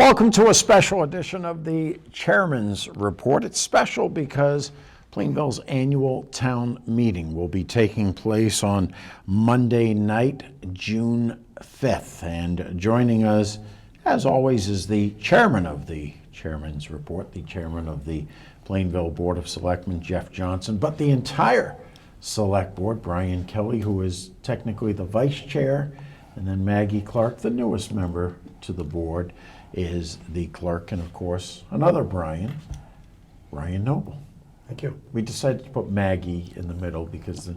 Welcome to a special edition of the Chairman's Report. It's special because Plainville's annual town meeting will be taking place on Monday night, June 5th. And joining us, as always, is the chairman of the Chairman's Report, the chairman of the Plainville Board of Selectmen, Jeff Johnson, but the entire Select Board, Brian Kelly, who is technically the vice chair, and then Maggie Clark, the newest member to the board, is the clerk, and of course, another Brian Noble. Thank you. We decided to put Maggie in the middle because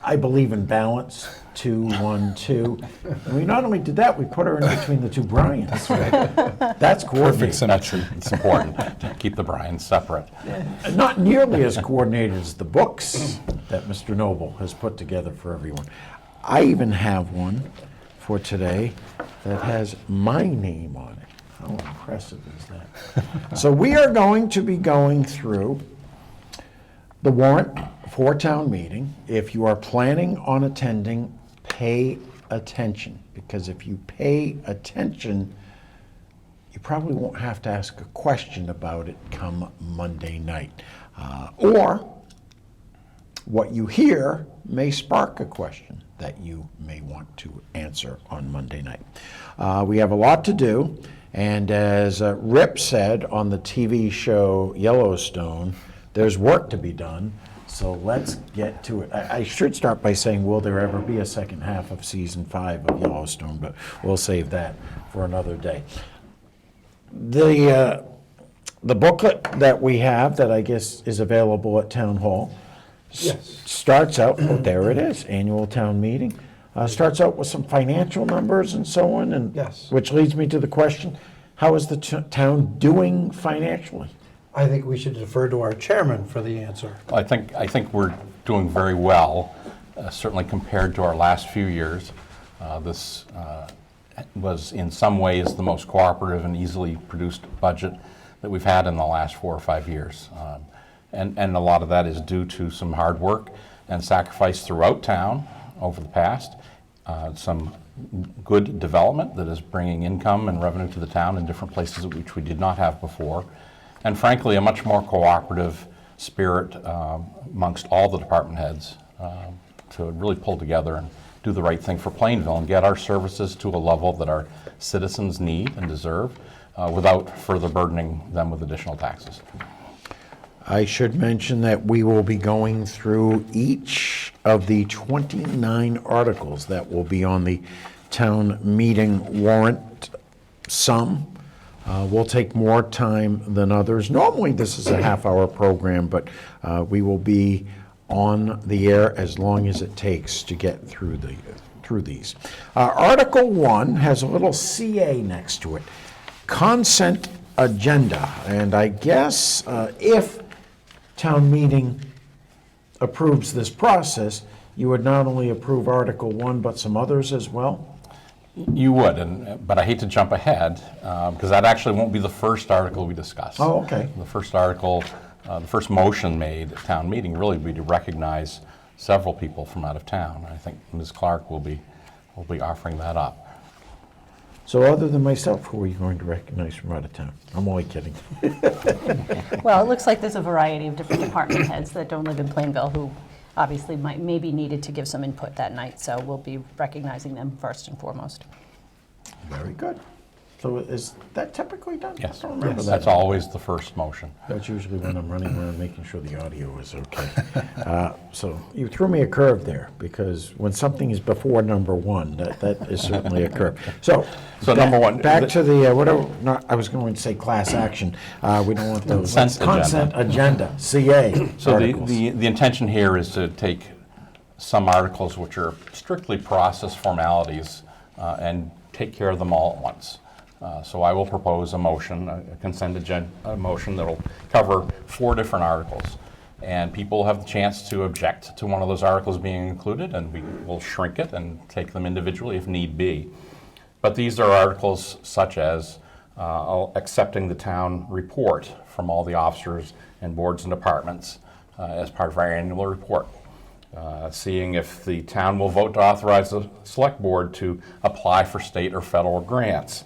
I believe in balance, 2, 1, 2. And we not only did that, we put her in between the two Brians. That's right. That's coordinated. Perfect symmetry. It's important to keep the Bryans separate. Not nearly as coordinated as the books that Mr. Noble has put together for everyone. I even have one for today that has my name on it. How impressive is that? So we are going to be going through the warrant for town meeting. If you are planning on attending, pay attention, because if you pay attention, you probably won't have to ask a question about it come Monday night. Or what you hear may spark a question that you may want to answer on Monday night. We have a lot to do, and as Rip said on the TV show Yellowstone, there's work to be done, so let's get to it. I should start by saying, will there ever be a second half of season 5 of Yellowstone, but we'll save that for another day. The booklet that we have that I guess is available at Town Hall starts out, oh, there it is, annual town meeting. Starts out with some financial numbers and so on, and which leads me to the question, how is the town doing financially? I think we should defer to our chairman for the answer. I think we're doing very well, certainly compared to our last few years. This was in some ways the most cooperative and easily produced budget that we've had in the last 4 or 5 years. And a lot of that is due to some hard work and sacrifice throughout town over the past. Some good development that is bringing income and revenue to the town in different places which we did not have before. And frankly, a much more cooperative spirit amongst all the department heads to really pull together and do the right thing for Plainville and get our services to a level that our citizens need and deserve without further burdening them with additional taxes. I should mention that we will be going through each of the 29 articles that will be on the town meeting warrant. Some will take more time than others. Normally this is a half-hour program, but we will be on the air as long as it takes to get through these. Article 1 has a little CA next to it, consent agenda, and I guess if town meeting approves this process, you would not only approve Article 1, but some others as well? You would, but I hate to jump ahead, because that actually won't be the first article we discuss. Oh, okay. The first article, the first motion made at town meeting really would be to recognize several people from out of town. I think Ms. Clark will be offering that up. So other than myself, who are you going to recognize from out of town? I'm only kidding. Well, it looks like there's a variety of different department heads that don't live in Plainville who obviously may be needed to give some input that night, so we'll be recognizing them first and foremost. Very good. So is that typically done? Yes, I don't remember that. that's always the first motion. That's usually when I'm running around making sure the audio is okay. So you threw me a curve there, because when something is before number 1, that is certainly a curve. So number 1. Back to the, I was going to say class action. We don't want those. Consent agenda, CA. So articles. the intention here is to take some articles which are strictly process formalities and take care of them all at once. So I will propose a motion, a consent agenda motion that will cover 4 different articles. And people will have the chance to object to one of those articles being included, and we will shrink it and take them individually if need be. But these are articles such as accepting the town report from all the officers and boards and departments as part of our annual report. Seeing if the town will vote to authorize the select board to apply for state or federal grants.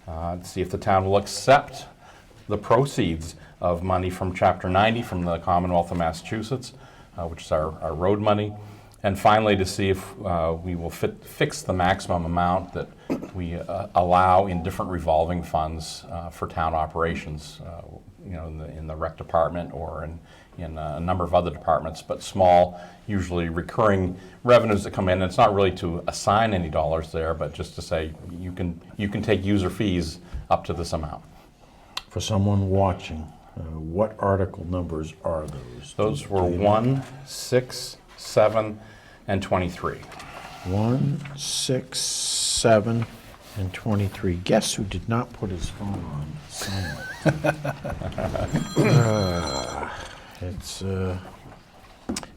to see if the town will accept the proceeds of money from Chapter 90 from the Commonwealth of Massachusetts, which is our road money. And finally, to see if we will fix the maximum amount that we allow in different revolving funds for town operations, in the rec department or in a number of other departments, but small, usually recurring revenues that come in. It's not really to assign any dollars there, but just to say you can take user fees up to this amount. For someone watching, what article numbers are those? Those were 1, 6, 7, and 23. 1, 6, 7, and 23. Guess who did not put his phone on silent? It's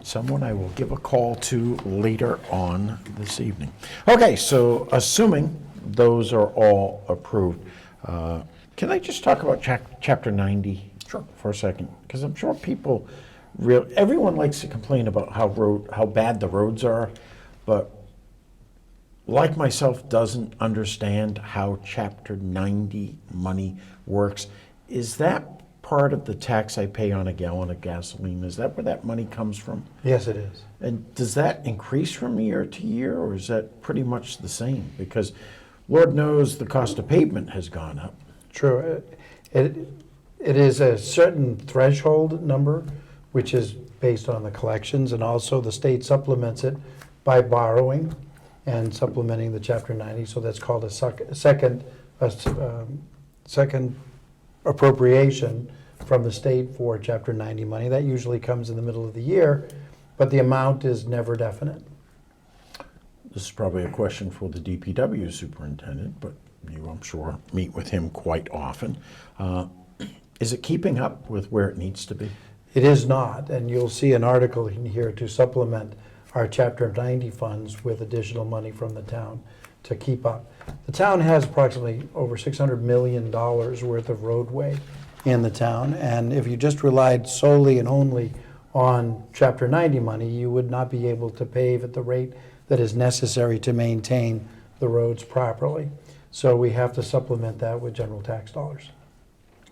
someone I will give a call to later on this evening. Okay, so assuming those are all approved, can I just talk about Chapter 90 for a second? Because I'm sure people, everyone likes to complain about how bad the roads are, but like myself doesn't understand how Chapter 90 money works. Is that part of the tax I pay on a gallon of gasoline? Is that where that money comes from? Yes, it is. And does that increase from year to year, or is that pretty much the same? Because Lord knows the cost of pavement has gone up. True. It is a certain threshold number, which is based on the collections, and also the state supplements it by borrowing and supplementing the Chapter 90. So that's called a second appropriation from the state for Chapter 90 money. That usually comes in the middle of the year, but the amount is never definite. This is probably a question for the DPW superintendent, but you, I'm sure, meet with him quite often. Is it keeping up with where it needs to be? It is not, and you'll see an article in here to supplement our Chapter 90 funds with additional money from the town to keep up. The town has approximately over $600 million worth of roadway in the town, and if you just relied solely and only on Chapter 90 money, you would not be able to pave at the rate that is necessary to maintain the roads properly. So we have to supplement that with general tax dollars.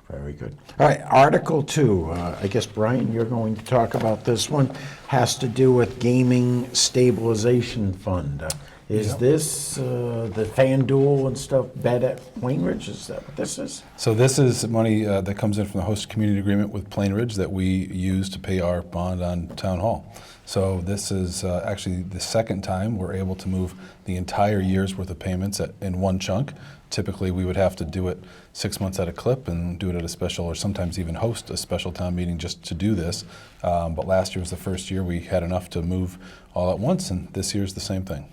Very good. All right, Article 2, I guess, Brian, you're going to talk about this one, has to do with Gaming Stabilization Fund. Is this the FanDuel and stuff bet at Plainridge? Is that what this is? So this is money that comes in from the host community agreement with Plainridge that we use to pay our bond on Town Hall. So this is actually the second time we're able to move the entire year's worth of payments in one chunk. Typically, we would have to do it 6 months at a clip and do it at a special, or sometimes even host a special town meeting just to do this. But last year was the first year we had enough to move all at once, and this year's the same thing.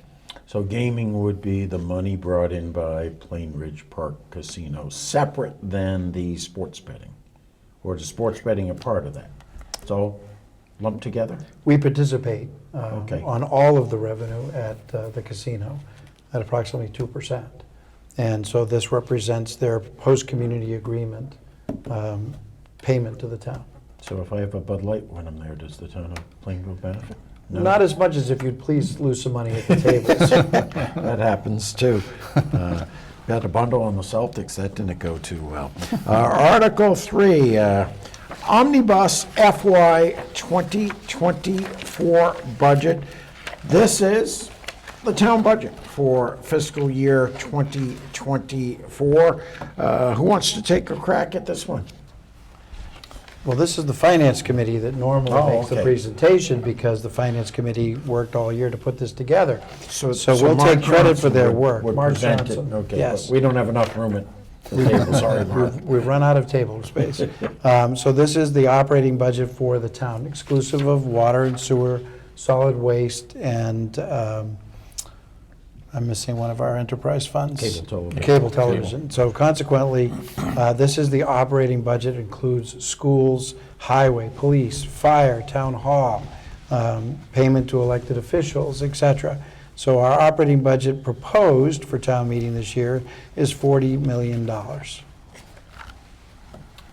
So gaming would be the money brought in by Plainridge Park Casino, separate than the sports betting? Or is sports betting a part of that? It's all lumped together? We participate Okay. on all of the revenue at the casino at approximately 2%. And so this represents their post-community agreement payment to the town. So if I have a Bud Light when I'm there, does the town of Plainville benefit? No? Not as much as if you'd please lose some money at the tables. That happens too. Got a bundle on the Celtics, that didn't go too well. Article 3, Omnibus FY 2024 budget. This is the town budget for fiscal year 2024. Who wants to take a crack at this one? Well, this is the Finance Committee that normally Oh, makes the okay. presentation because the Finance Committee worked all year to put this together. So we'll Mark take credit for Johnson their would- work. would Mark present it. Johnson. Okay, Yes. but we don't have enough room at the table, sorry, Mark. We've run out of table space. So this is the operating budget for the town, exclusive of water and sewer, solid waste, and I'm missing one of our enterprise funds. Cable television. Cable television. So consequently, this is the operating budget, includes schools, highway, police, fire, town hall, payment to elected officials, et cetera. So our operating budget proposed for town meeting this year is $40 million.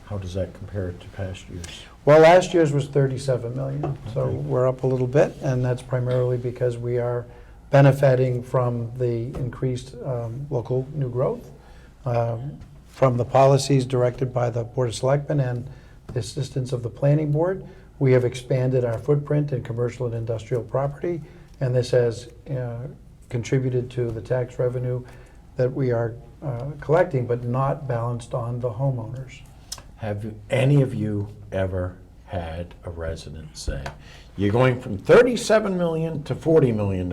How does that compare to past years? Well, last year's was 37 million, so Okay. we're up a little bit, and that's primarily because we are benefiting from the increased local new growth, From the policies directed by the Board of Selectmen and the assistance of the Planning Board, we have expanded our footprint in commercial and industrial property, and this has contributed to the tax revenue that we are collecting, but not balanced on the homeowners. Have any of you ever had a resident say, you're going from 37 million to $40 million,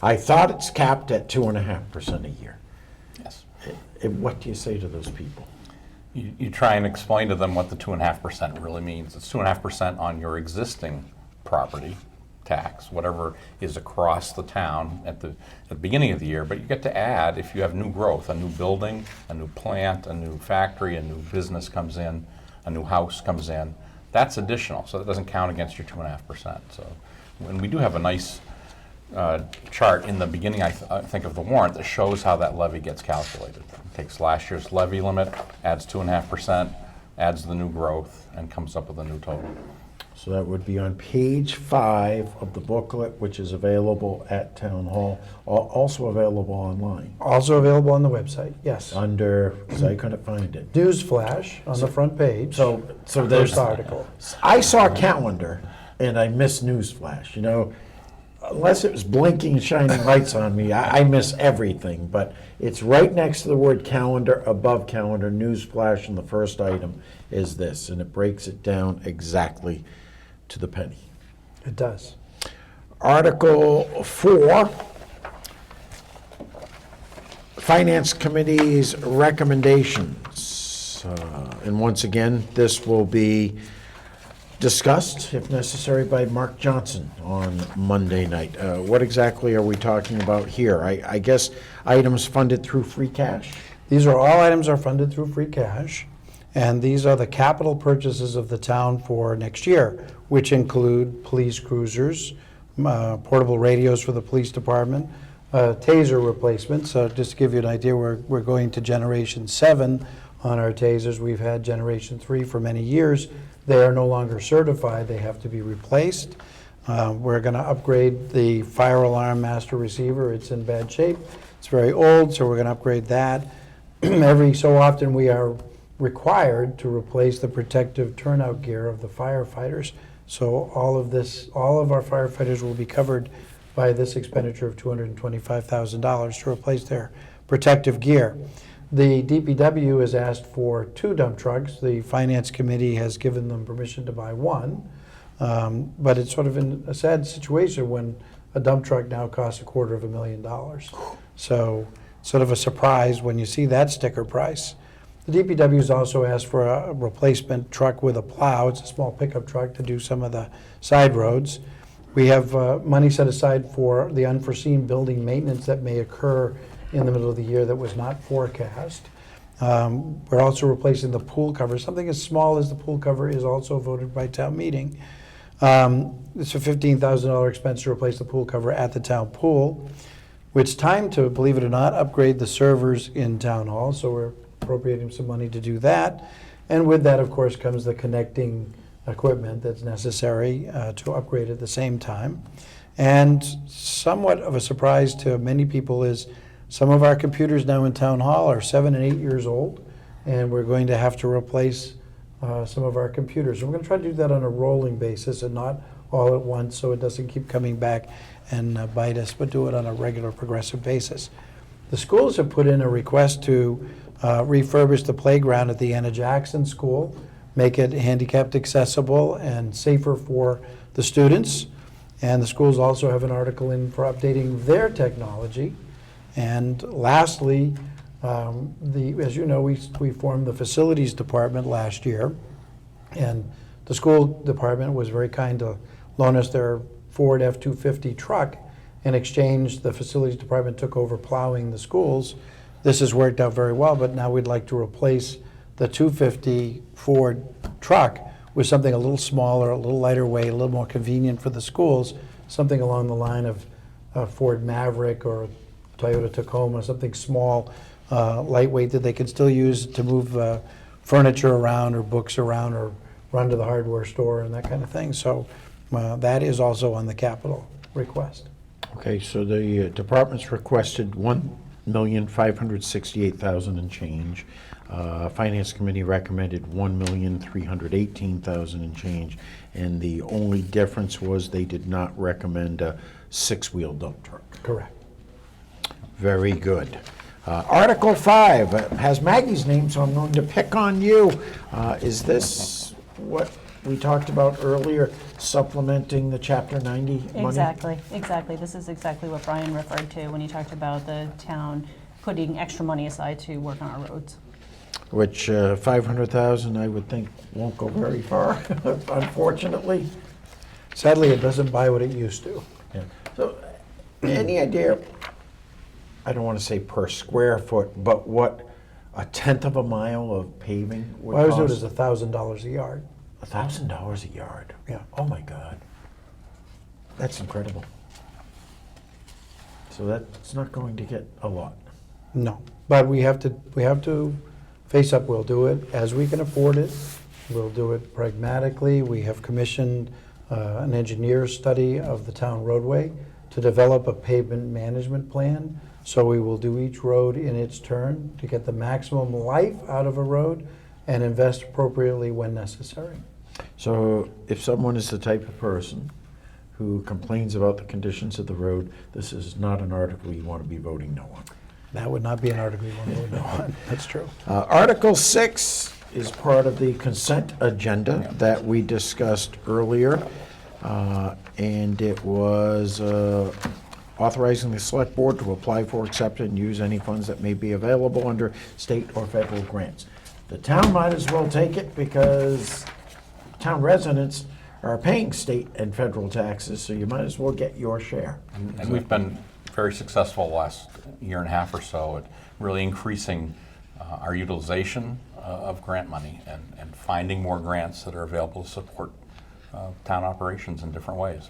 I thought it's capped at 2.5% a year? Yes. What do you say to those people? You try and explain to them what the 2.5% really means. It's 2.5% on your existing property tax, whatever is across the town at the beginning of the year, but you get to add, if you have new growth, a new building, a new plant, a new factory, a new business comes in, a new house comes in, that's additional, so that doesn't count against your 2.5%. So when we do have a nice chart in the beginning, I think, of the warrant that shows how that levy gets calculated. It takes last year's levy limit, adds 2.5%, adds the new growth, and comes up with a new total. So that would be on page 5 of the booklet, which is available at Town Hall, also available online, Also available on the website, yes. under, because I couldn't find it. Newsflash on the front page. So there's, First article. I saw a calendar and I missed Newsflash, you know. Unless it was blinking and shining lights on me, I miss everything. But it's right next to the word calendar, above calendar, Newsflash, and the first item is this, and it breaks it down exactly to the penny. It does. Article 4, Finance Committee's recommendations. And once again, this will be discussed, if necessary, by Mark Johnson on Monday night. What exactly are we talking about here? I guess items funded through free cash? These are all items are funded through free cash, and these are the capital purchases of the town for next year, which include police cruisers, portable radios for the police department, taser replacements. So just to give you an idea, we're going to Generation 7 on our tasers. We've had Generation 3 for many years. They are no longer certified. They have to be replaced. We're going to upgrade the fire alarm master receiver. It's in bad shape. It's very old, so we're going to upgrade that. Every so often, we are required to replace the protective turnout gear of the firefighters. So all of our firefighters will be covered by this expenditure of $225,000 to replace their protective gear. The DPW has asked for 2 dump trucks. The Finance Committee has given them permission to buy 1. But it's sort of in a sad situation when a dump truck now costs $250,000. So sort of a surprise when you see that sticker price. The DPW has also asked for a replacement truck with a plow. It's a small pickup truck to do some of the side roads. We have money set aside for the unforeseen building maintenance that may occur in the middle of the year that was not forecast. We're also replacing the pool cover. Something as small as the pool cover is also voted by town meeting. It's a $15,000 expense to replace the pool cover at the town pool. It's time to, believe it or not, upgrade the servers in town hall, so we're appropriating some money to do that. And with that, of course, comes the connecting equipment that's necessary to upgrade at the same time. And somewhat of a surprise to many people is some of our computers now in town hall are 7 and 8 years old, and we're going to have to replace some of our computers. And we're going to try to do that on a rolling basis and not all at once, so it doesn't keep coming back and bite us, but do it on a regular progressive basis. The schools have put in a request to refurbish the playground at the Anna Jackson School, make it handicapped accessible and safer for the students. And the schools also have an article in for updating their technology. And lastly, as you know, we formed the facilities department last year, and the school department was very kind to loan us their Ford F-250 truck. In exchange, the facilities department took over plowing the schools. This has worked out very well, but now we'd like to replace the 250 Ford truck with something a little smaller, a little lighter weight, a little more convenient for the schools, something along the line of Ford Maverick or Toyota Tacoma, something small, lightweight that they can still use to move furniture around or books around or run to the hardware store and that kind of thing. So that is also on the capital request. Okay, so the department's requested one $1,568,000 and change. Finance Committee recommended $1,318,000 and change, and the only difference was they did not recommend a six-wheel dump truck. Correct. Very good. Article 5 has Maggie's name, so I'm going to pick on you. Is this what we talked about earlier, supplementing the Chapter 90 money? Exactly. This is exactly what Brian referred to when he talked about the town putting extra money aside to work on our roads. Which $500,000, I would think, won't go very far, unfortunately. Sadly, it doesn't buy what it used to. Yeah. So, any idea, I don't want to say per square foot, but what a tenth of a mile of paving would Well, I was doing cost? it as $1,000 a yard. $1,000 a yard? Yeah. Oh, my God. That's incredible. So that's not going to get a lot. No, but we have to face up. We'll do it as we can afford it. We'll do it pragmatically. We have commissioned an engineer's study of the town roadway to develop a pavement management plan. So we will do each road in its turn to get the maximum life out of a road and invest appropriately when necessary. So if someone is the type of person who complains about the conditions of the road, this is not an article you want to be voting no on. That would not be an article you want to vote no on. That's true. Article 6 is part of the consent agenda that we discussed earlier. And it was authorizing the select board to apply for, accept, and use any funds that may be available under state or federal grants. The town might as well take it because town residents are paying state and federal taxes, so you might as well get your share. And we've been very successful the last year and a half or so at really increasing our utilization of grant money and finding more grants that are available to support town operations in different ways.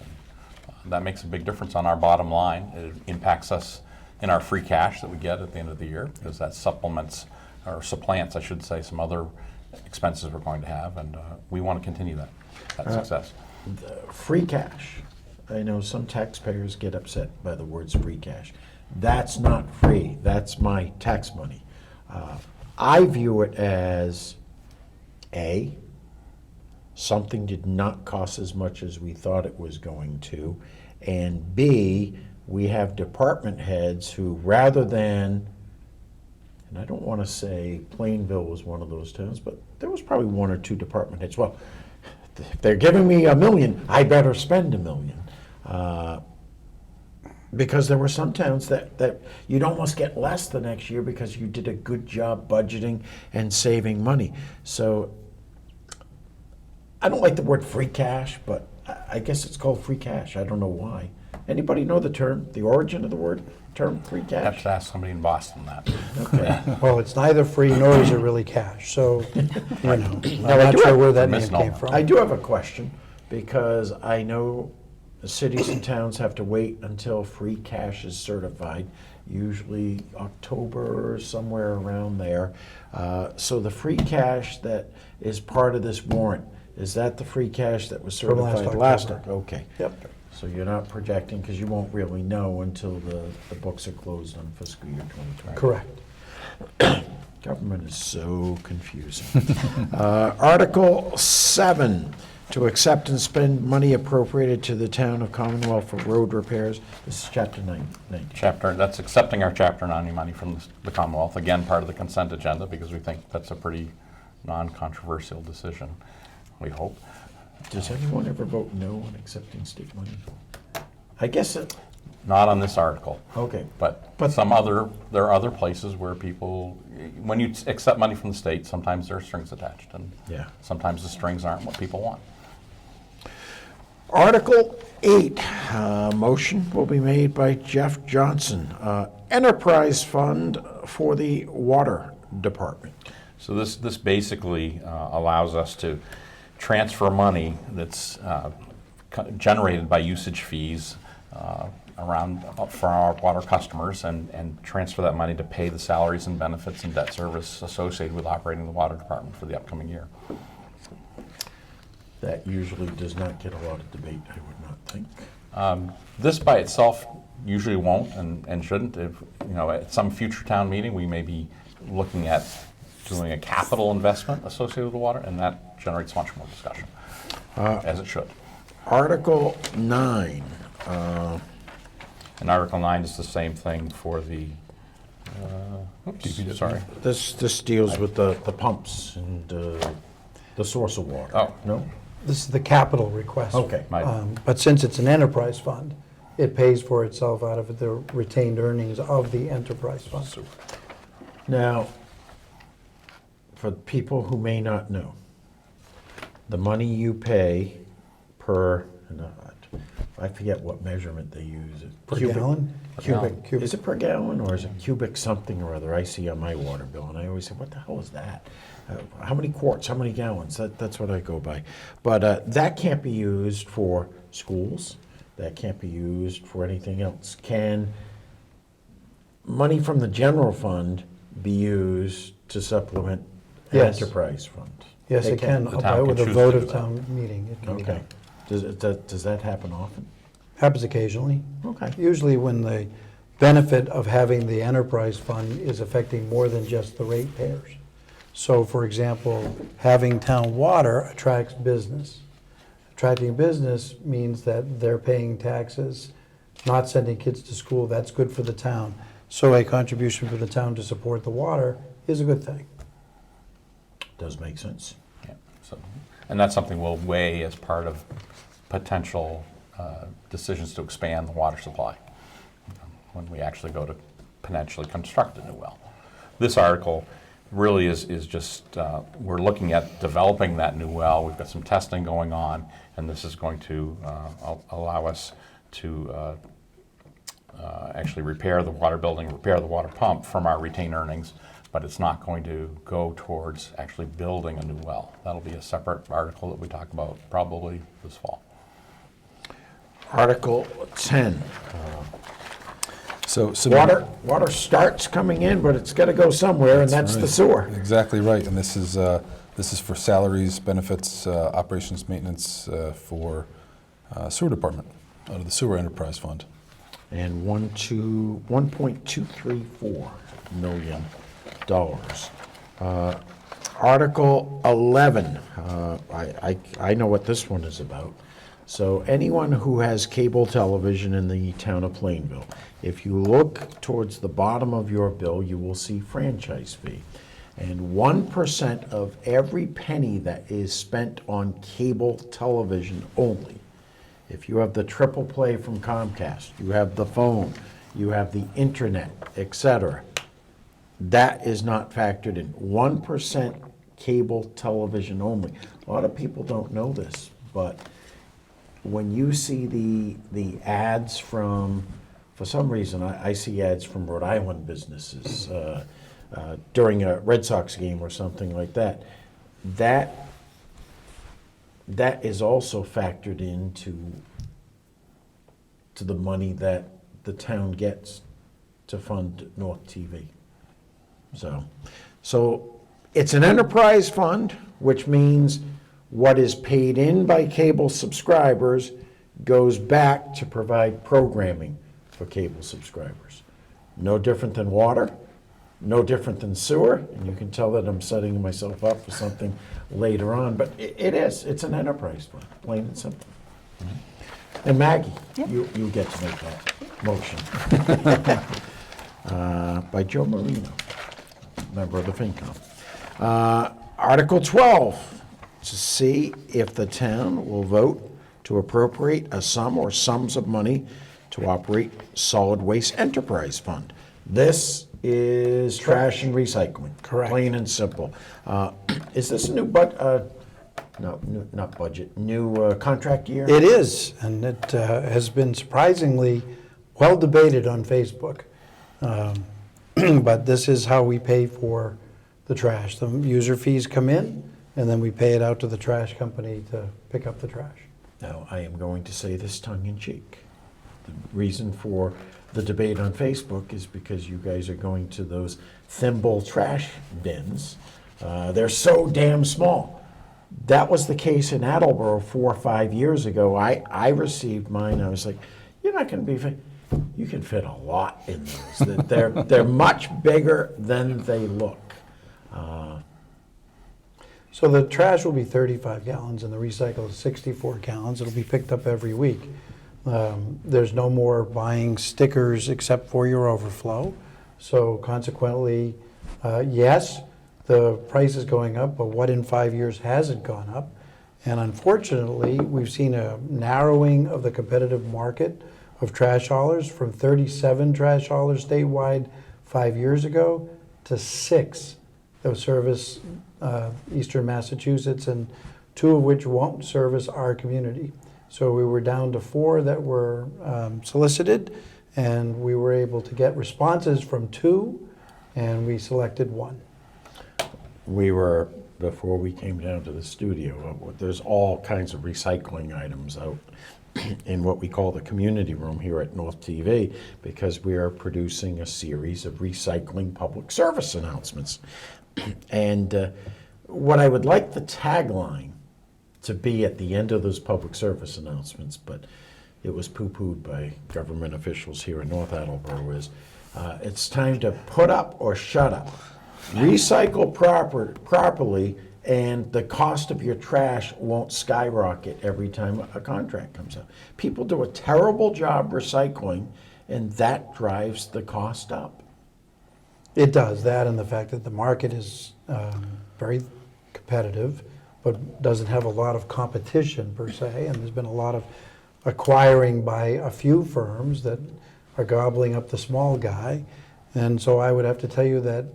And that makes a big difference on our bottom line. It impacts us in our free cash that we get at the end of the year, because that supplements, or supplants, I should say, some other expenses we're going to have, and we want to continue that success. Free cash. I know some taxpayers get upset by the words free cash. That's not free. That's my tax money. I view it as A, something did not cost as much as we thought it was going to, and B, we have department heads who, rather than, and I don't want to say Plainville was one of those towns, but there was probably one or two department heads. Well, if they're giving me $1 million, I better spend $1 million. Because there were some towns that you'd almost get less the next year because you did a good job budgeting and saving money. So I don't like the word free cash, but I guess it's called free cash. I don't know why. Anybody know the origin of the term free I have cash? to ask somebody in Boston that. Okay. Well, it's neither free nor is it really cash, so, you know, I'm I not do sure have- where that name Misnomer. came from. I do have a question, because I know the cities and towns have to wait until free cash is certified, usually October or somewhere around there. So the free cash that is part of this warrant, is that the free cash that was From last certified last? October. Okay. Yep. So you're not projecting, because you won't really know until the books are closed on fiscal year 2020. Correct. Government is so confusing. Article 7, to accept and spend money appropriated to the town of Commonwealth for road repairs. This is Chapter 90. That's accepting our Chapter 90 money from the Commonwealth, again, part of the consent agenda, because we think that's a pretty non-controversial decision, we hope. Does anyone ever vote no on accepting state money? I guess it, Not on this article, okay. but But- there are other places where people, when you accept money from the state, sometimes there are strings attached, and Yeah. sometimes the strings aren't what people want. Article 8, motion will be made by Jeff Johnson. Enterprise Fund for the Water Department. So this basically allows us to transfer money that's generated by usage fees around for our water customers, and transfer that money to pay the salaries and benefits and debt service associated with operating the water department for the upcoming year. That usually does not get a lot of debate, I would not think. This by itself usually won't and shouldn't. If, at some future town meeting, we may be looking at doing a capital investment associated with the water, and that generates much more discussion, as it should. Article 9. And Article 9 is the same thing for the, sorry. This deals with the pumps and the source of water. Oh. No? This is the capital request. Okay. But since it's an enterprise fund, it pays for itself out of the retained earnings of the enterprise fund. Now, for people who may not know, the money you pay per, I forget what measurement they use. Per gallon? Cubic. Cubic. Is it per gallon or is it cubic something or other? I see on my water bill and I always say, what the hell is that? How many quarts, how many gallons? That's what I go by. But that can't be used for schools. That can't be used for anything else. Can money from the general fund be used to supplement the Yes. enterprise fund? Yes, They it can, The town with can a choose vote to of do that. town meeting. It can be Okay. done. Does that happen often? Happens occasionally. Okay. Usually when the benefit of having the enterprise fund is affecting more than just the ratepayers. So, for example, having town water attracts business. Attracting business means that they're paying taxes, not sending kids to school. That's good for the town. So a contribution for the town to support the water is a good thing. Does make sense. Yeah, so, and that's something we'll weigh as part of potential decisions to expand the water supply when we actually go to potentially construct a new well. This article really is just, we're looking at developing that new well. We've got some testing going on, and this is going to allow us to actually repair the water building, repair the water pump from our retained earnings, but it's not going to go towards actually building a new well. That'll be a separate article that we talk about probably this fall. Article 10. So Water starts coming in, but it's got to go somewhere, and that's the right. sewer. Exactly right, and this is for salaries, benefits, operations, maintenance for sewer department out of the sewer enterprise fund. And $1.234 million. Article 11, I know what this one is about. So anyone who has cable television in the town of Plainville, if you look towards the bottom of your bill, you will see franchise fee. And 1% of every penny that is spent on cable television only, if you have the triple play from Comcast, you have the phone, you have the internet, etc., that is not factored in. 1% cable television only. A lot of people don't know this, but when you see the ads from, for some reason, I see ads from Rhode Island businesses during a Red Sox game or something like that, that is also factored into the money that the town gets to fund North TV. So it's an enterprise fund, which means what is paid in by cable subscribers goes back to provide programming for cable subscribers. No different than water, no different than sewer, and you can tell that I'm setting myself up for something later on, but it's an enterprise fund, plain and simple. And Maggie, you get to make that motion. By Joe Marino, member of the FinCom. Article 12, to see if the town will vote to appropriate a sum or sums of money to operate solid waste enterprise fund. This is trash and recycling. Correct. Plain and simple. Is this a new not budget, new contract year? It is, and it has been surprisingly well debated on Facebook. But this is how we pay for the trash. The user fees come in, and then we pay it out to the trash company to pick up the trash. Now, I am going to say this tongue in cheek. The reason for the debate on Facebook is because you guys are going to those thimble trash bins. They're so damn small. That was the case in Attleboro 4 or 5 years ago. I received mine. I was like, you're not going to be fit. You can fit a lot in those. They're much bigger than they look. So the trash will be 35 gallons and the recycle is 64 gallons. It'll be picked up every week. There's no more buying stickers except for your overflow. So consequently, yes, the price is going up, but what in 5 years hasn't gone up? And unfortunately, we've seen a narrowing of the competitive market of trash haulers from 37 trash haulers statewide 5 years ago to 6 that service eastern Massachusetts, and 2 of which won't service our community. So we were down to 4 that were solicited, and we were able to get responses from 2, and we selected 1. We were, before we came down to the studio, there's all kinds of recycling items out in what we call the community room here at North TV, because we are producing a series of recycling public service announcements. And what I would like the tagline to be at the end of those public service announcements, but it was poo-pooed by government officials here in North Attleboro, is it's time to put up or shut up. Recycle properly, and the cost of your trash won't skyrocket every time a contract comes up. People do a terrible job recycling, and that drives the cost up. It does, that and the fact that the market is very competitive, but doesn't have a lot of competition per se, and there's been a lot of acquiring by a few firms that are gobbling up the small guy. And so I would have to tell you that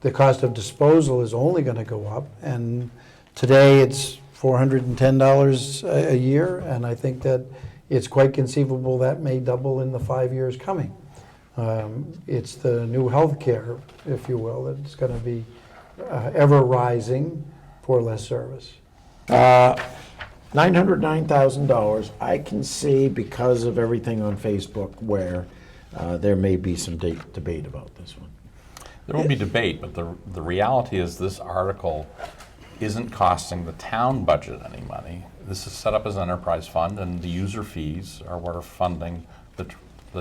the cost of disposal is only going to go up, and today it's $410 a year, and I think that it's quite conceivable that may double in the 5 years coming. It's the new healthcare, if you will, that's going to be ever rising for less service. $909,000, I can see because of everything on Facebook where there may be some debate about this one. There will be debate, but the reality is this article isn't costing the town budget any money. This is set up as an enterprise fund, and the user fees are what are funding the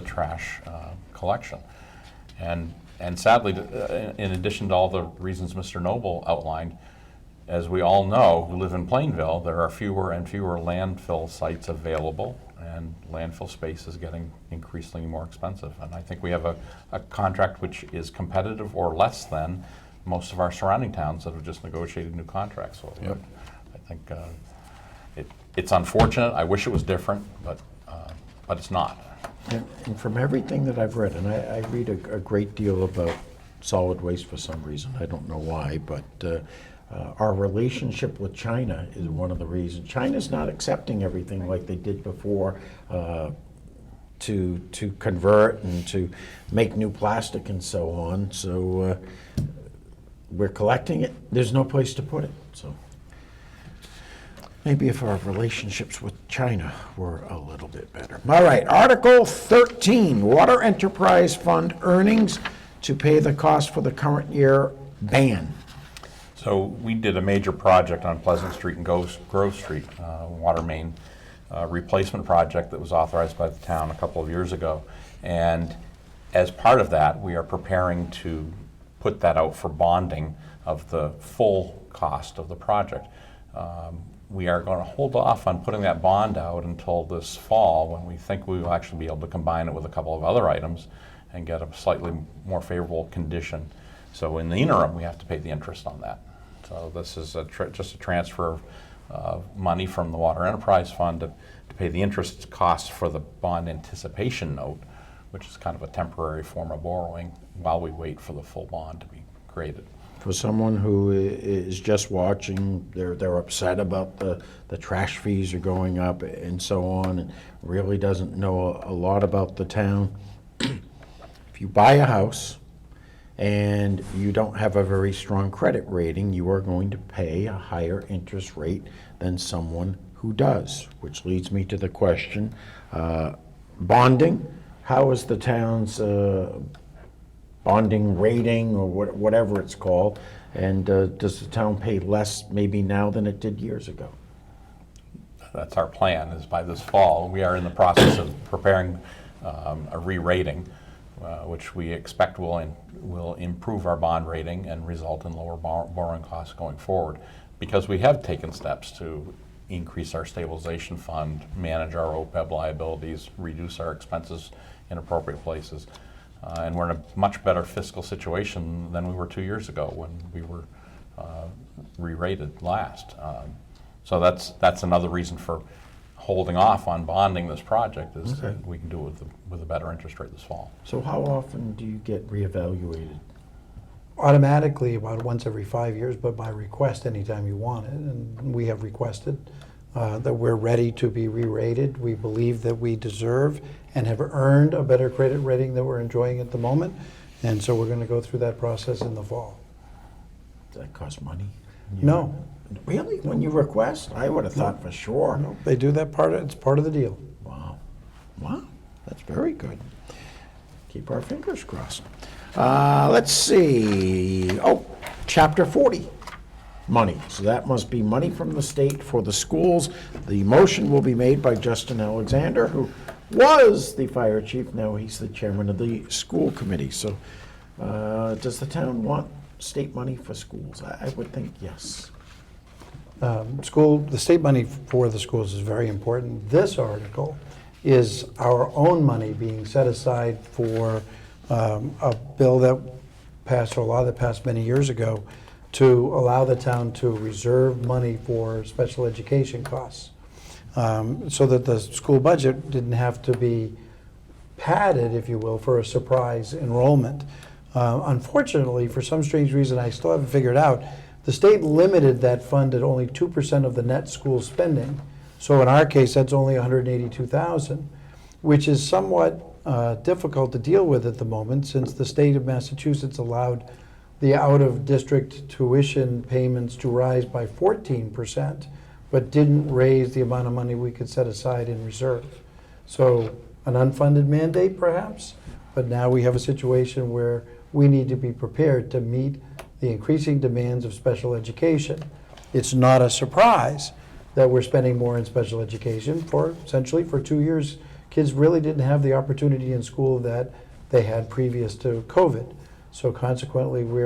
trash collection. And sadly, in addition to all the reasons Mr. Noble outlined, as we all know who live in Plainville, there are fewer and fewer landfill sites available, and landfill space is getting increasingly more expensive. And I think we have a contract which is competitive or less than most of our surrounding towns that have just negotiated new contracts. So I think it's unfortunate. I wish it was different, but it's not. And from everything that I've read, and I read a great deal about solid waste for some reason, I don't know why, but our relationship with China is one of the reasons. China's not accepting everything like they did before to convert and to make new plastic and so on. So we're collecting it. There's no place to put it. So maybe if our relationships with China were a little bit better. All right, Article 13, Water Enterprise Fund earnings to pay the cost for the current year ban. So we did a major project on Pleasant Street and Grove Street, water main replacement project that was authorized by the town a couple of years ago. And as part of that, we are preparing to put that out for bonding of the full cost of the project. We are going to hold off on putting that bond out until this fall, when we think we will actually be able to combine it with a couple of other items and get a slightly more favorable condition. So in the interim, we have to pay the interest on that. So this is just a transfer of money from the Water Enterprise Fund to pay the interest costs for the bond anticipation note, which is kind of a temporary form of borrowing while we wait for the full bond to be created. For someone who is just watching, they're upset about the trash fees are going up and so on, and really doesn't know a lot about the town. If you buy a house and you don't have a very strong credit rating, you are going to pay a higher interest rate than someone who does, which leads me to the question, bonding. How is the town's bonding rating or whatever it's called? And does the town pay less maybe now than it did years ago? That's our plan, is by this fall. We are in the process of preparing a re-rating, which we expect will improve our bond rating and result in lower borrowing costs going forward, because we have taken steps to increase our stabilization fund, manage our OPEB liabilities, reduce our expenses in appropriate places. And we're in a much better fiscal situation than we were 2 years ago when we were re-rated last. So that's another reason for holding off on bonding this project, is that we can do it with a better interest rate this fall. So how often do you get reevaluated? Automatically about once every 5 years, but by request anytime you want it. And we have requested that we're ready to be re-rated. We believe that we deserve and have earned a better credit rating that we're enjoying at the moment. And so we're going to go through that process in the fall. Does that cost money? No, Really? When you request? I would have thought for sure. no, they do that it's part of the deal. Wow. Wow. That's very good. Keep our fingers crossed. Let's see. Oh, Chapter 40. Money. So that must be money from the state for the schools. The motion will be made by Justin Alexander, who was the fire chief. Now he's the chairman of the school committee. So does the town want state money for schools? I would think yes. The state money for the schools is very important. This article is our own money being set aside for a bill that passed, or a law that passed many years ago, to allow the town to reserve money for special education costs, so that the school budget didn't have to be padded, if you will, for a surprise enrollment. Unfortunately, for some strange reason I still haven't figured out, the state limited that fund at only 2% of the net school spending. So in our case, that's only $182,000, which is somewhat difficult to deal with at the moment, since the state of Massachusetts allowed the out-of-district tuition payments to rise by 14%, but didn't raise the amount of money we could set aside in reserve. So an unfunded mandate, perhaps, but now we have a situation where we need to be prepared to meet the increasing demands of special education. It's not a surprise that we're spending more in special education. Essentially for 2 years, kids really didn't have the opportunity in school that they had previous to COVID. So consequently, we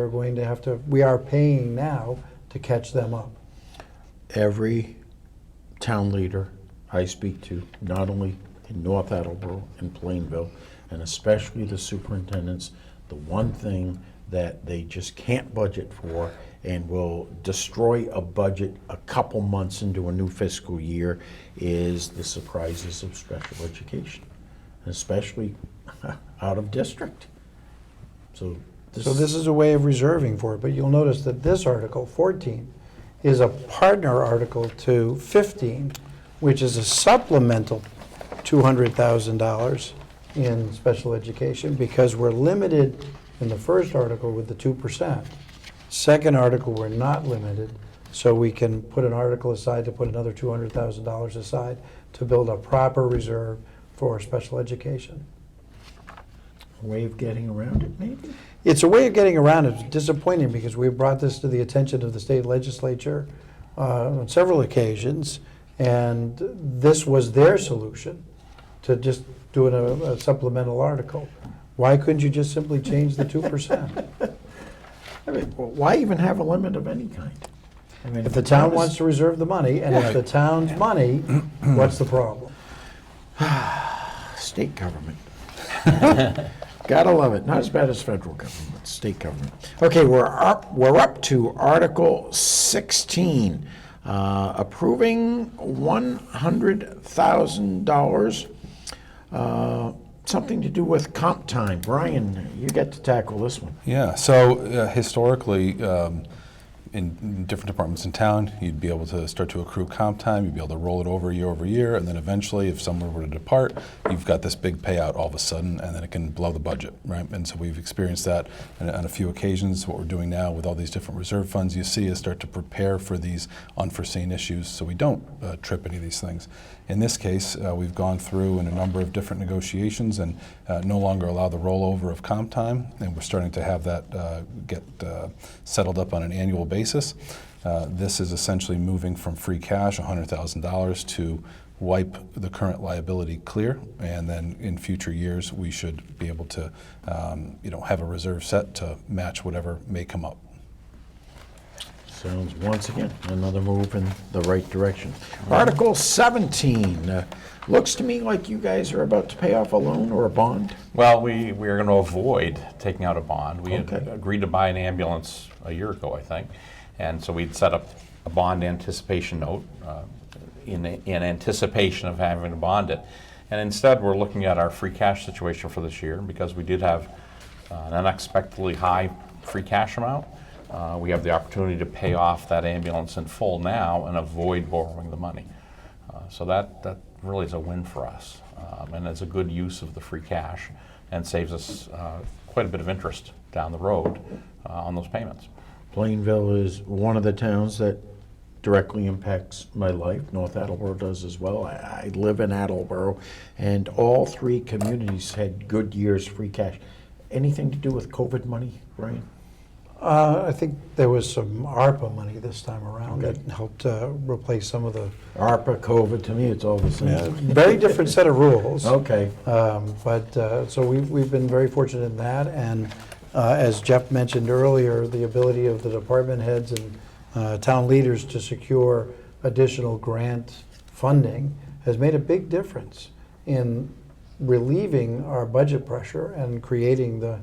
are paying now to catch them up. Every town leader I speak to, not only in North Attleboro and Plainville, and especially the superintendents, the one thing that they just can't budget for and will destroy a budget a couple months into a new fiscal year is the surprises of special education, especially out of district. So this is a way of reserving for it, but you'll notice that this article, 14, is a partner article to 15, which is a supplemental $200,000 in special education, because we're limited in the first article with the 2%. Second article, we're not limited, so we can put an article aside to put another $200,000 aside to build a proper reserve for special education. a way of getting around it, maybe? It's a way of getting around it. It's disappointing because we brought this to the attention of the state legislature on several occasions, and this was their solution, to just do a supplemental article. Why couldn't you just simply change the 2%? I mean, why even have a limit of any kind? I mean, If the town wants to reserve the money, and it's the town's money, what's the problem? State government. Gotta love it. Not as bad as federal government, state government. Okay, we're up to Article 16, approving $100,000, something to do with comp time. Brian, you get to tackle this one. Yeah, so historically, in different departments in town, you'd be able to start to accrue comp time, you'd be able to roll it over year, and then eventually, if someone were to depart, you've got this big payout all of a sudden, and then it can blow the budget, right? And so we've experienced that on a few occasions. What we're doing now with all these different reserve funds you see is start to prepare for these unforeseen issues so we don't trip any of these things. In this case, we've gone through in a number of different negotiations and no longer allow the rollover of comp time, and we're starting to have that get settled up on an annual basis. This is essentially moving from free cash, $100,000, to wipe the current liability clear, and then in future years we should be able to have a reserve set to match whatever may come up. Sounds, once again, another move in the right direction. Article 17, looks to me like you guys are about to pay off a loan or a bond. Well, we are going to avoid taking out a bond. We had Okay. agreed to buy an ambulance a year ago, I think, and so we'd set up a bond anticipation note in anticipation of having to bond it. And instead, we're looking at our free cash situation for this year because we did have an unexpectedly high free cash amount. We have the opportunity to pay off that ambulance in full now and avoid borrowing the money. So that really is a win for us, and it's a good use of the free cash and saves us quite a bit of interest down the road on those payments. Plainville is one of the towns that directly impacts my life. North Attleboro does as well. I live in Attleboro, and all three communities had good years free cash. Anything to do with COVID money, Brian? I think there was some ARPA money this time around that helped replace some of the ARPA, COVID, to me, it's all the same. very different set of rules. Okay. So we've been very fortunate in that, and as Jeff mentioned earlier, the ability of the department heads and town leaders to secure additional grant funding has made a big difference in relieving our budget pressure and creating the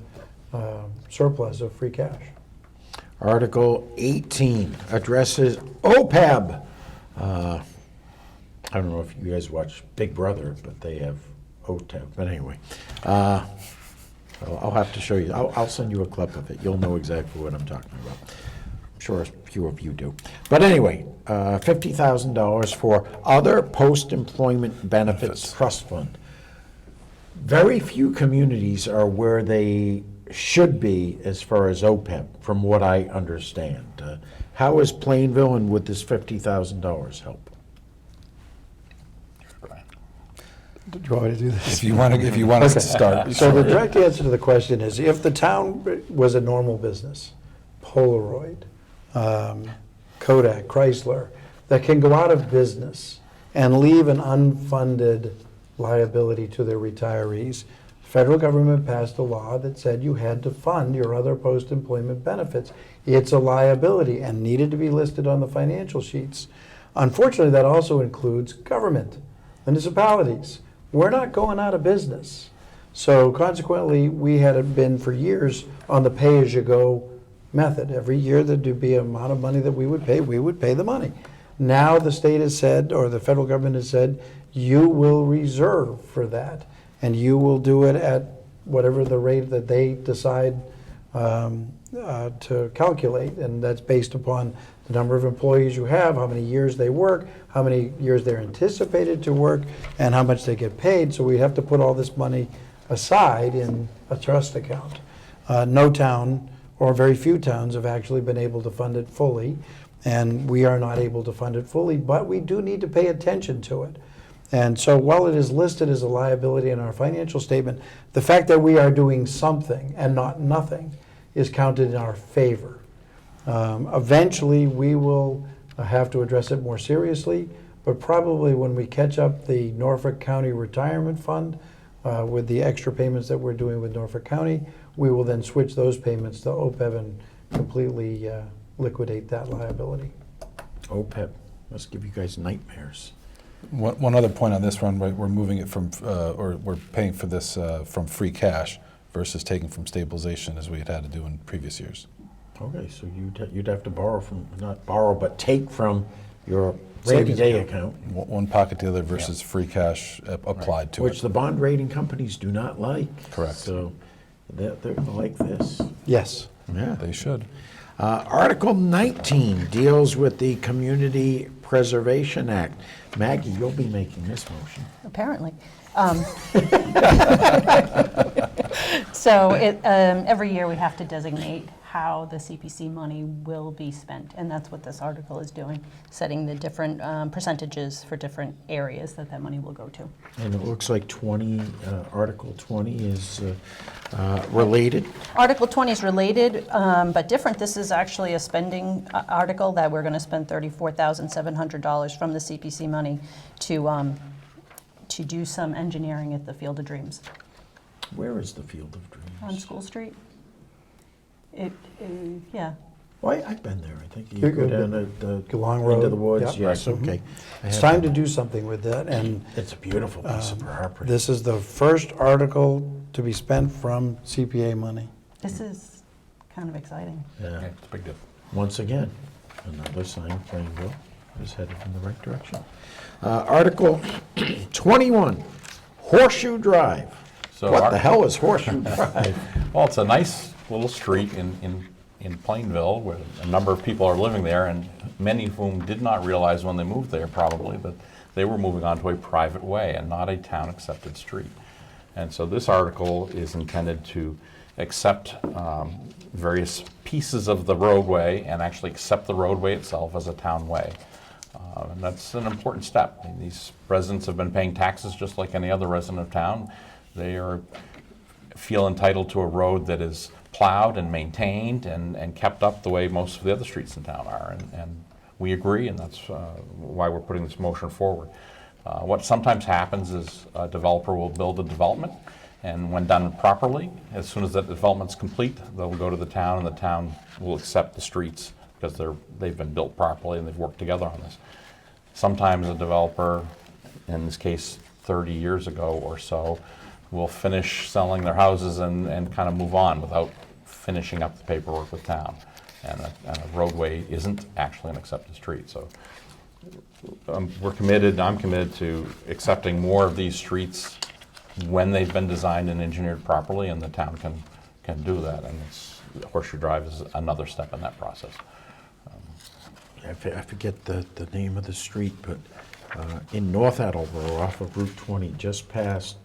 surplus of free cash. Article 18 addresses OPEB. I don't know if you guys watch Big Brother, but they have OPEB. But anyway, I'll have to show you. I'll send you a clip of it. You'll know exactly what I'm talking about. I'm sure a few of you do. But anyway, $50,000 for other post-employment benefits trust fund. Very few communities are where they should be as far as OPEB, from what I understand. How is Plainville, and would this $50,000 help? Do you want me to do this? If you want us to start. So the direct answer to the question is, if the town was a normal business, Polaroid, Kodak, Chrysler, that can go out of business and leave an unfunded liability to their retirees, federal government passed a law that said you had to fund your other post-employment benefits. It's a liability and needed to be listed on the financial sheets. Unfortunately, that also includes government, municipalities. We're not going out of business. So consequently, we had been for years on the pay-as-you-go method. Every year there'd be an amount of money that we would pay the money. Now the state has said, or the federal government has said, you will reserve for that. And you will do it at whatever the rate that they decide to calculate. And that's based upon the number of employees you have, how many years they work, how many years they're anticipated to work, and how much they get paid. So we have to put all this money aside in a trust account. No town, or very few towns, have actually been able to fund it fully. And we are not able to fund it fully, but we do need to pay attention to it. And so while it is listed as a liability in our financial statement, the fact that we are doing something and not nothing is counted in our favor. Eventually, we will have to address it more seriously, but probably when we catch up the Norfolk County Retirement Fund with the extra payments that we're doing with Norfolk County, we will then switch those payments to OPEB and completely liquidate that liability. OPEB must give you guys nightmares. One other point on this one, right, we're moving it from, or we're paying for this from free cash versus taking from stabilization as we had to do in previous years. Okay, so you'd have to borrow from, not borrow, but take from your rainy day account. One pocket to the other versus free cash applied to Which it. the bond rating companies do not like. Correct. So they're going to like this. Yes. Yeah. They should. Article 19 deals with the Community Preservation Act. Maggie, you'll be making this motion. Apparently. So every year we have to designate how the CPC money will be spent, and that's what this article is doing, setting the different percentages for different areas that that money will go to. And it looks like Article 20 is related. Article 20 is related, but different. This is actually a spending article that we're going to spend $34,700 from the CPC money to do some engineering at the Field of Dreams Where is the Field of on Dreams? School Street. Yeah. Why, I've been there, I think. You You go go down the Long into Road, the woods, yeah. yes, okay. I It's have time to been do something with that, and there. It's a beautiful piece of property. this is the first article to be spent from CPA money. This is kind of exciting. Yeah, Yeah. it's a big deal. Once again, another sign Plainville is headed in the right direction. Article 21, Horseshoe Drive. So What our- the hell is Horseshoe Drive? Well, it's a nice little street in Plainville where a number of people are living there, and many of whom did not realize when they moved there probably that they were moving onto a private way and not a town-accepted street. And so this article is intended to accept various pieces of the roadway and actually accept the roadway itself as a town way. And that's an important step. I mean, these residents have been paying taxes just like any other resident of town. They feel entitled to a road that is plowed and maintained and kept up the way most of the other streets in town are. And we agree, and that's why we're putting this motion forward. What sometimes happens is a developer will build a development, and when done properly, as soon as that development's complete, they'll go to the town, and the town will accept the streets because they've been built properly and they've worked together on this. Sometimes a developer, in this case 30 years ago or so, will finish selling their houses and kind of move on without finishing up the paperwork with town. And a roadway isn't actually an accepted street. So I'm committed to accepting more of these streets when they've been designed and engineered properly, and the town can do that. And Horseshoe Drive is another step in that process. I forget the name of the street, but in North Attleboro, off of Route 20, just past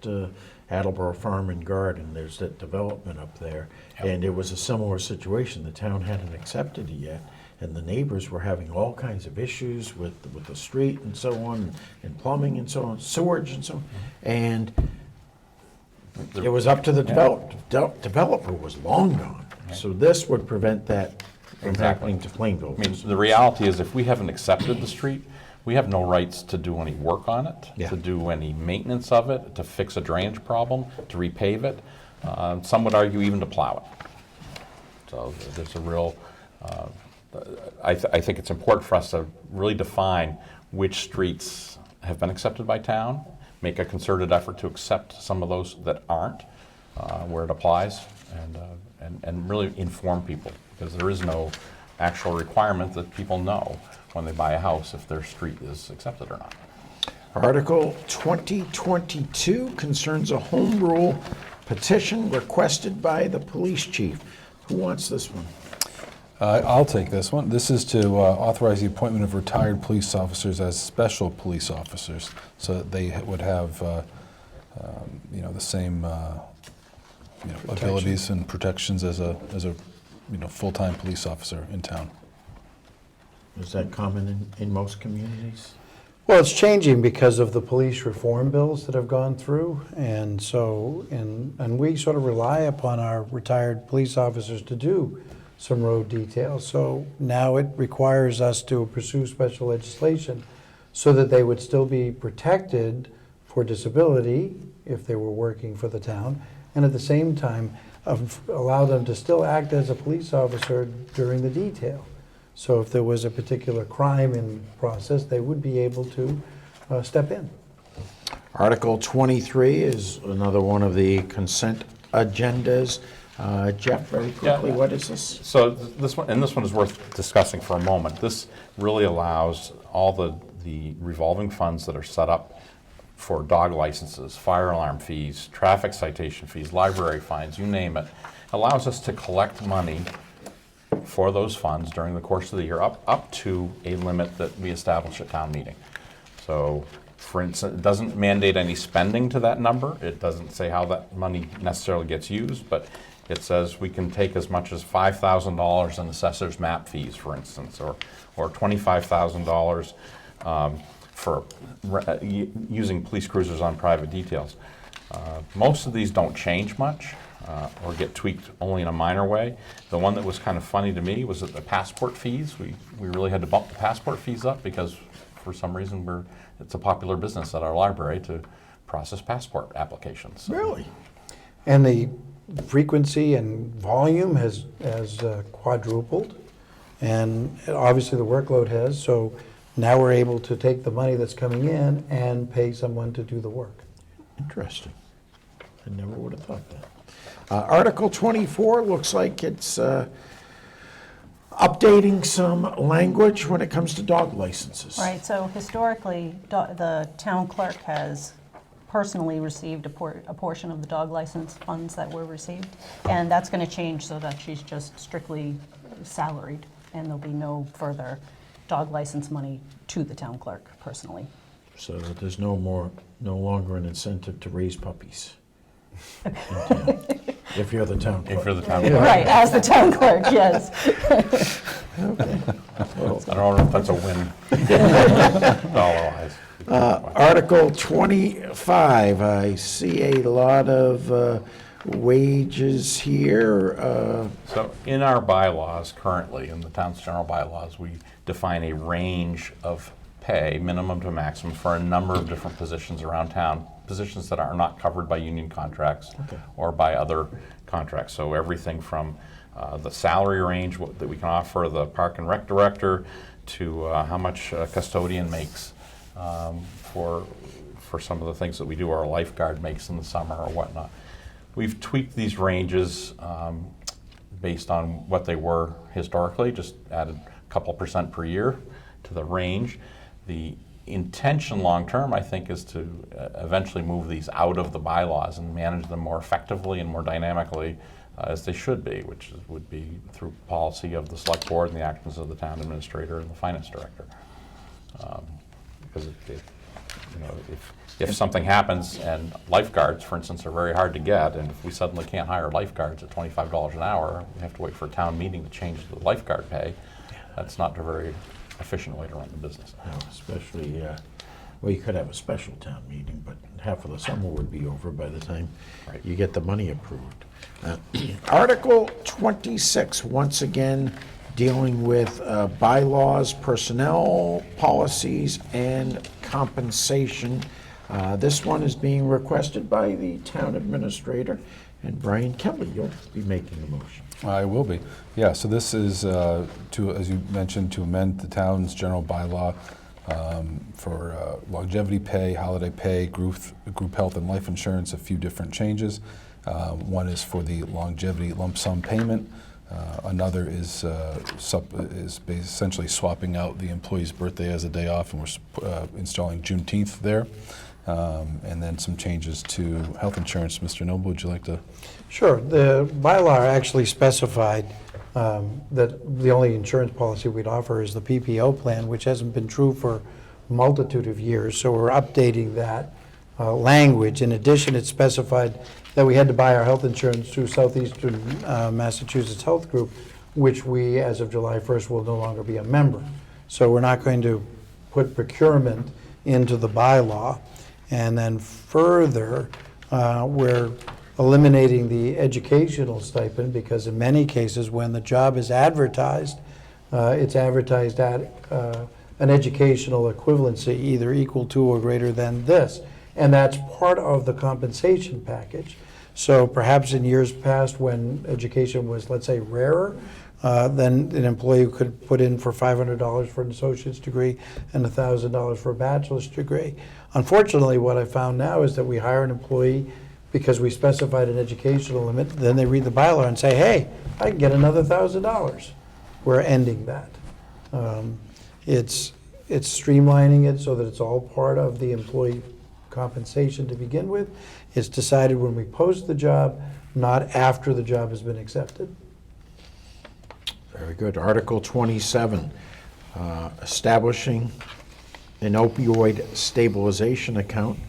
Attleboro Farm and Garden, there's that development up there. Yep. And it was a similar situation. The town hadn't accepted it yet, and the neighbors were having all kinds of issues with the street and so on, and plumbing and so on, sewage and so on. And it was up to the developer was long gone. So this would prevent that from Exactly. happening to Plainville. I mean, the reality is if we haven't accepted the street, we have no rights to do any work on it, Yeah. to do any maintenance of it, to fix a drainage problem, to repave it. Some would argue even to plow it. So there's a real, I think it's important for us to really define which streets have been accepted by town, make a concerted effort to accept some of those that aren't, where it applies, and really inform people, because there is no actual requirement that people know when they buy a house if their street is accepted or not. Article 2022 concerns a home rule petition requested by the police chief. Who wants this one? I'll take this one. This is to authorize the appointment of retired police officers as special police officers, so that they would have, the same, abilities and protections as a full-time police officer in town. Is that common in most communities? Well, it's changing because of the police reform bills that have gone through, and so, and we sort of rely upon our retired police officers to do some road details. So now it requires us to pursue special legislation so that they would still be protected for disability if they were working for the town, and at the same time, allow them to still act as a police officer during the detail. So if there was a particular crime in process, they would be able to step in. Article 23 is another one of the consent agendas. Jeff, very quickly, Yeah. what is this? So this one is worth discussing for a moment. This really allows all the revolving funds that are set up for dog licenses, fire alarm fees, traffic citation fees, library fines, you name it, allows us to collect money for those funds during the course of the year, up to a limit that we establish at town meeting. So, for instance, it doesn't mandate any spending to that number. It doesn't say how that money necessarily gets used, but it says we can take as much as $5,000 in assessor's map fees, for instance, or $25,000 for using police cruisers on private details. Most of these don't change much or get tweaked only in a minor way. The one that was kind of funny to me was that the passport fees, we really had to bump the passport fees up because for some reason it's a popular business at our library to process passport applications. Really? And the frequency and volume has quadrupled, and obviously the workload has, so now we're able to take the money that's coming in and pay someone to do the work. Interesting. I never would have thought that. Article 24 looks like it's updating some language when it comes to dog licenses. Right, so historically, the town clerk has personally received a portion of the dog license funds that were received, and that's going to change so that she's just strictly salaried, and there'll be no further dog license money to the town clerk personally. So that there's no longer an incentive to raise puppies. If you're the town clerk. If you're the town Yeah. clerk. Right, as the town clerk, yes. Well, I don't know if that's a win. Dollar-wise. Article 25, I see a lot of wages here. So in our bylaws currently, in the town's general bylaws, we define a range of pay, minimum to maximum, for a number of different positions around town, positions that are not covered by union contracts or by other contracts. So everything from the salary range that we can offer the park and rec director to how much a custodian makes for some of the things that we do, or a lifeguard makes in the summer or whatnot. We've tweaked these ranges based on what they were historically, just added a couple % per year to the range. The intention long-term, I think, is to eventually move these out of the bylaws and manage them more effectively and more dynamically as they should be, which would be through policy of the select board and the actions of the town administrator and the finance director. Because if something happens, and lifeguards, for instance, are very hard to get, and if we suddenly can't hire lifeguards at $25 an hour, we have to wait for a town meeting to change the lifeguard pay. That's not a very efficient way to run the business. No, especially, well, you could have a special town meeting, but half of the summer would be over by the time you get the money approved. Article 26, once again, dealing with bylaws, personnel, policies, and compensation. This one is being requested by the town administrator, and Brian Kelly, you'll be making the motion. I will be. Yeah, so this is, as you mentioned, to amend the town's general bylaw for longevity pay, holiday pay, group health and life insurance, a few different changes. One is for the longevity lump sum payment. Another is essentially swapping out the employee's birthday as a day off, and we're installing Juneteenth there. And then some changes to health insurance. Mr. Noble, would you like to? Sure. The bylaw actually specified that the only insurance policy we'd offer is the PPO plan, which hasn't been true for a multitude of years. So we're updating that language. In addition, it specified that we had to buy our health insurance through Southeastern Massachusetts Health Group, which we, as of July 1st, will no longer be a member. So we're not going to put procurement into the bylaw. And then further, we're eliminating the educational stipend, because in many cases, when the job is advertised, it's advertised at an educational equivalency, either equal to or greater than this. And that's part of the compensation package. So perhaps in years past, when education was, let's say, rarer, then an employee could put in for $500 for an associate's degree and $1,000 for a bachelor's degree. Unfortunately, what I found now is that we hire an employee because we specified an educational limit, then they read the bylaw and say, hey, I can get another $1,000. We're ending that. It's streamlining it so that it's all part of the employee compensation to begin with. It's decided when we post the job, not after the job has been accepted. Very good. Article 27, establishing an opioid stabilization account.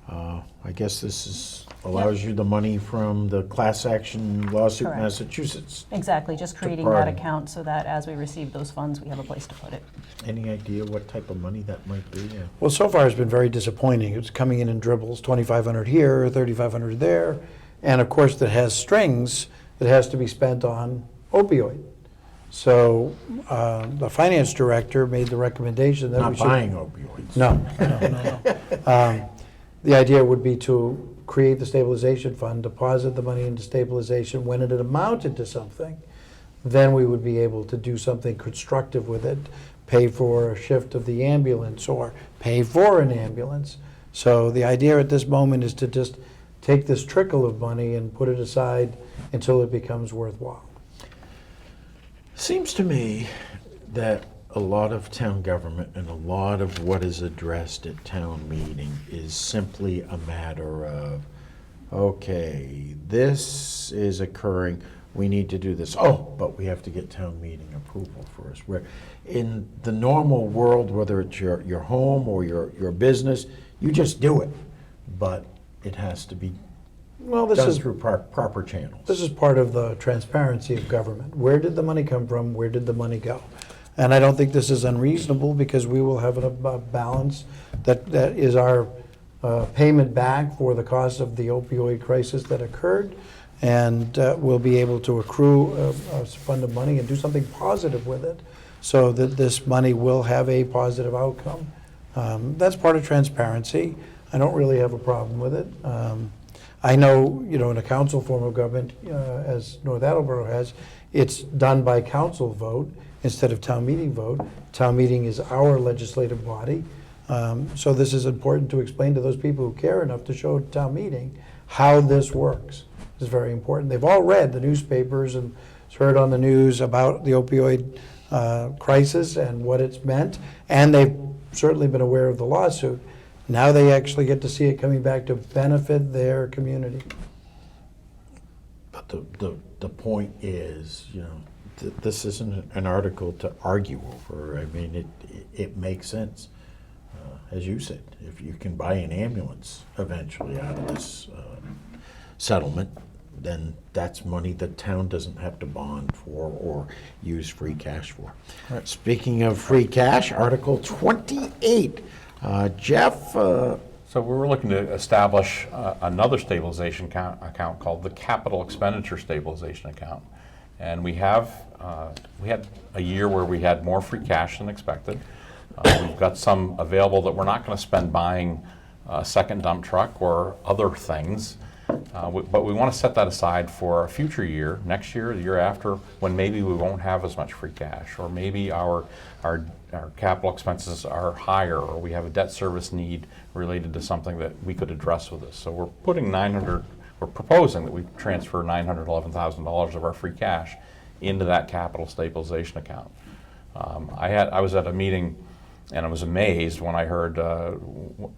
I guess this allows you the money from the class action lawsuit in Correct. Massachusetts. Exactly, just creating that pardon. account so that as we receive those funds, we have a place to put it. Any idea what type of money that might be? Well, so far it's been very disappointing. It's coming in dribbles, 2,500 here, 3,500 there, and of course that has strings that has to be spent on opioid. So the finance director made the recommendation that we Not should... buying opioids. No. The idea would be to create the stabilization fund, deposit the money into stabilization. When it had amounted to something, then we would be able to do something constructive with it, pay for a shift of the ambulance or pay for an ambulance. So the idea at this moment is to just take this trickle of money and put it aside until it becomes worthwhile. Seems to me that a lot of town government and a lot of what is addressed at town meeting is simply a matter of, okay, this is occurring, we need to do this. Oh, but we have to get town meeting approval first. Where in the normal world, whether it's your home or your business, you just do it. But it has to be Well, this done is through proper channels. This is part of the transparency of government. Where did the money come from? Where did the money go? And I don't think this is unreasonable because we will have a balance that is our payment back for the cost of the opioid crisis that occurred. And we'll be able to accrue a fund of money and do something positive with it so that this money will have a positive outcome. That's part of transparency. I don't really have a problem with it. I know, in a council form of government, as North Attleboro has, it's done by council vote instead of town meeting vote. Town meeting is our legislative body. So this is important to explain to those people who care enough to show at town meeting how this works. It's very important. They've all read the newspapers and heard on the news about the opioid crisis and what it's meant, and they've certainly been aware of the lawsuit. Now they actually get to see it coming back to benefit their community. But the point is, this isn't an article to argue over. I mean, it makes sense. As you said, if you can buy an ambulance eventually out of this settlement, then that's money the town doesn't have to bond for or use free cash for. Speaking of free cash, Article 28. Jeff? So we're looking to establish another stabilization account called the Capital Expenditure Stabilization Account. And we had a year where we had more free cash than expected. We've got some available that we're not going to spend buying a second dump truck or other things. But we want to set that aside for a future year, next year, the year after, when maybe we won't have as much free cash, or maybe our capital expenses are higher, or we have a debt service need related to something that we could address with this. So we're proposing that we transfer $911,000 of our free cash into that capital stabilization account. I was at a meeting and I was amazed when I heard a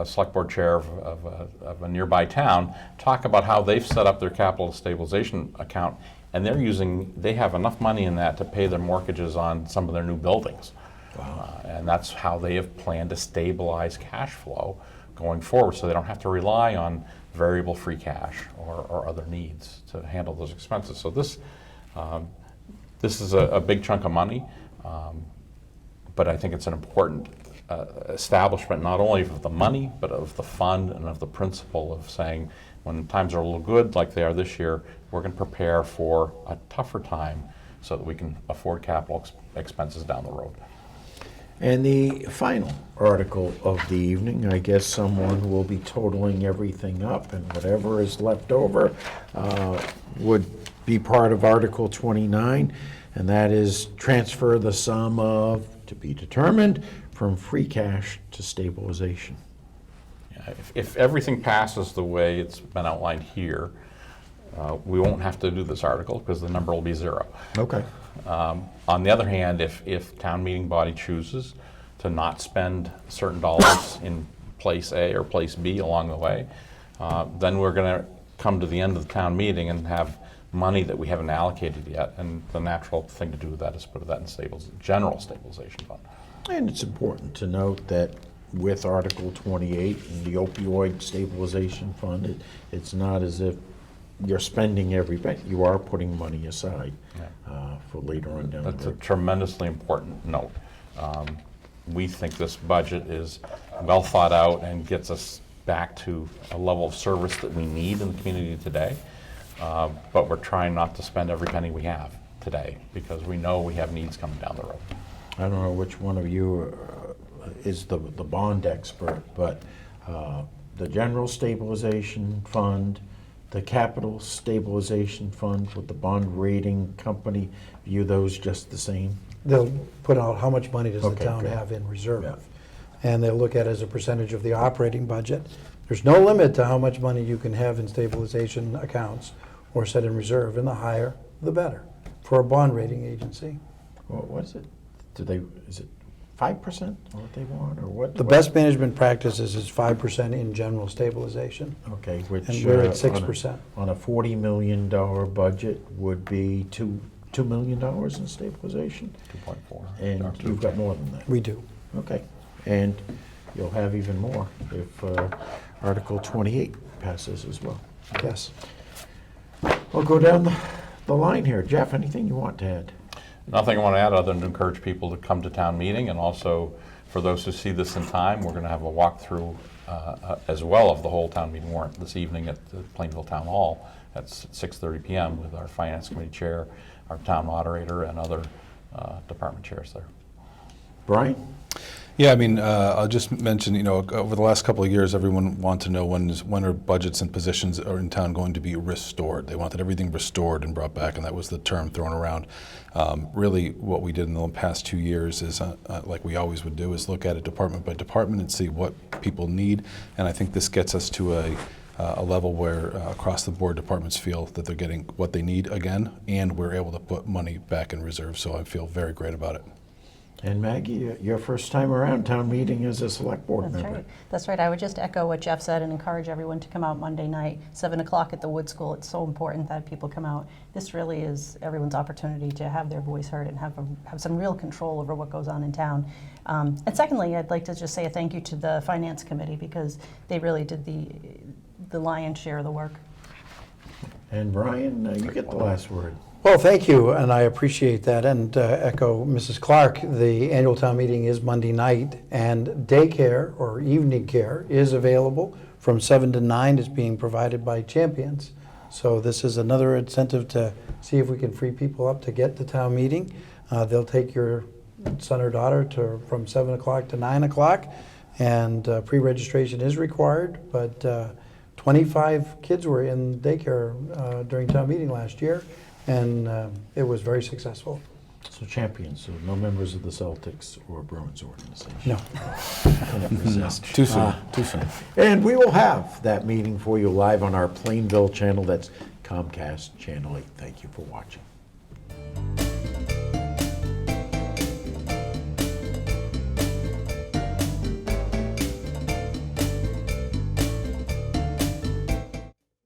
select board chair of a nearby town talk about how they've set up their capital stabilization account, and they have enough money in that to pay their mortgages on some of their new buildings. Wow. And that's how they have planned to stabilize cash flow going forward, so they don't have to rely on variable free cash or other needs to handle those expenses. So this is a big chunk of money. But I think it's an important establishment, not only of the money, but of the fund and of the principle of saying, when times are a little good, like they are this year, we're going to prepare for a tougher time so that we can afford capital expenses down the road. And the final article of the evening, I guess someone will be totaling everything up, and whatever is left over would be part of Article 29, and that is transfer the sum of, to be determined, from free cash to stabilization. Yeah, if everything passes the way it's been outlined here, we won't have to do this article because the number will be 0. Okay. On the other hand, if town meeting body chooses to not spend certain dollars in place A or place B along the way, then we're going to come to the end of the town meeting and have money that we haven't allocated yet, and the natural thing to do with that is put that in general stabilization fund. And it's important to note that with Article 28 and the opioid stabilization fund, it's not as if you're spending every penny. You are putting money aside for later on down the That's a road. tremendously important note. We think this budget is well thought out and gets us back to a level of service that we need in the community today. But we're trying not to spend every penny we have today because we know we have needs coming down the road. I don't know which one of you is the bond expert, but the general stabilization fund, the capital stabilization fund with the bond rating company, view those just the same? They'll put out how much money does the Okay, town good. have in reserve. Yeah. And they'll look at it as a percentage of the operating budget. There's no limit to how much money you can have in stabilization accounts or set in reserve, and the higher, the better, for a bond rating agency. What is it? Is it 5% what they want, or what? The best management practices is 5% in general stabilization, Okay, which. and we're at on a- 6%. On a $40 million budget would be $2 million in stabilization? 2.4. And or you've got more than that. We do. Okay, and you'll have even more if Article 28 passes as well. Yes. We'll go down the line here. Jeff, anything you want to add? Nothing I want to add other than to encourage people to come to town meeting, and also for those who see this in time, we're going to have a walkthrough as well of the whole town meeting warrant this evening at the Plainville Town Hall at 6:30 p.m. with our Finance Committee Chair, our Town Moderator, and other department chairs there. Brian? Yeah, I mean, I'll just mention, over the last couple of years, everyone wanted to know when are budgets and positions are in town going to be restored. They wanted everything restored and brought back, and that was the term thrown around. Really, what we did in the past 2 years is, like we always would do, is look at it department by department and see what people need. And I think this gets us to a level where across the board departments feel that they're getting what they need again, and we're able to put money back in reserve. So I feel very great about it. And Maggie, your first time around town meeting as a select board That's member. right. That's right. I would just echo what Jeff said and encourage everyone to come out Monday night, 7 o'clock at the Wood School. It's so important that people come out. This really is everyone's opportunity to have their voice heard and have some real control over what goes on in town. And secondly, I'd like to just say a thank you to the Finance Committee because they really did the lion's share of the work. And Brian, you get the last word. Well, thank you, and I appreciate that, and echo Mrs. Clark. The annual town meeting is Monday night, and daycare or evening care is available from 7 to 9. It's being provided by Champions. So this is another incentive to see if we can free people up to get to town meeting. They'll take your son or daughter from 7 o'clock to 9 o'clock, and pre-registration is required, but 25 kids were in daycare during town meeting last year, and it was very successful. So champions, so no members of the Celtics or Bruins organization. No. Can't resist. Too soon, too soon. And we will have that meeting for you live on our Plainville channel. That's Comcast Channel 8. Thank you for watching.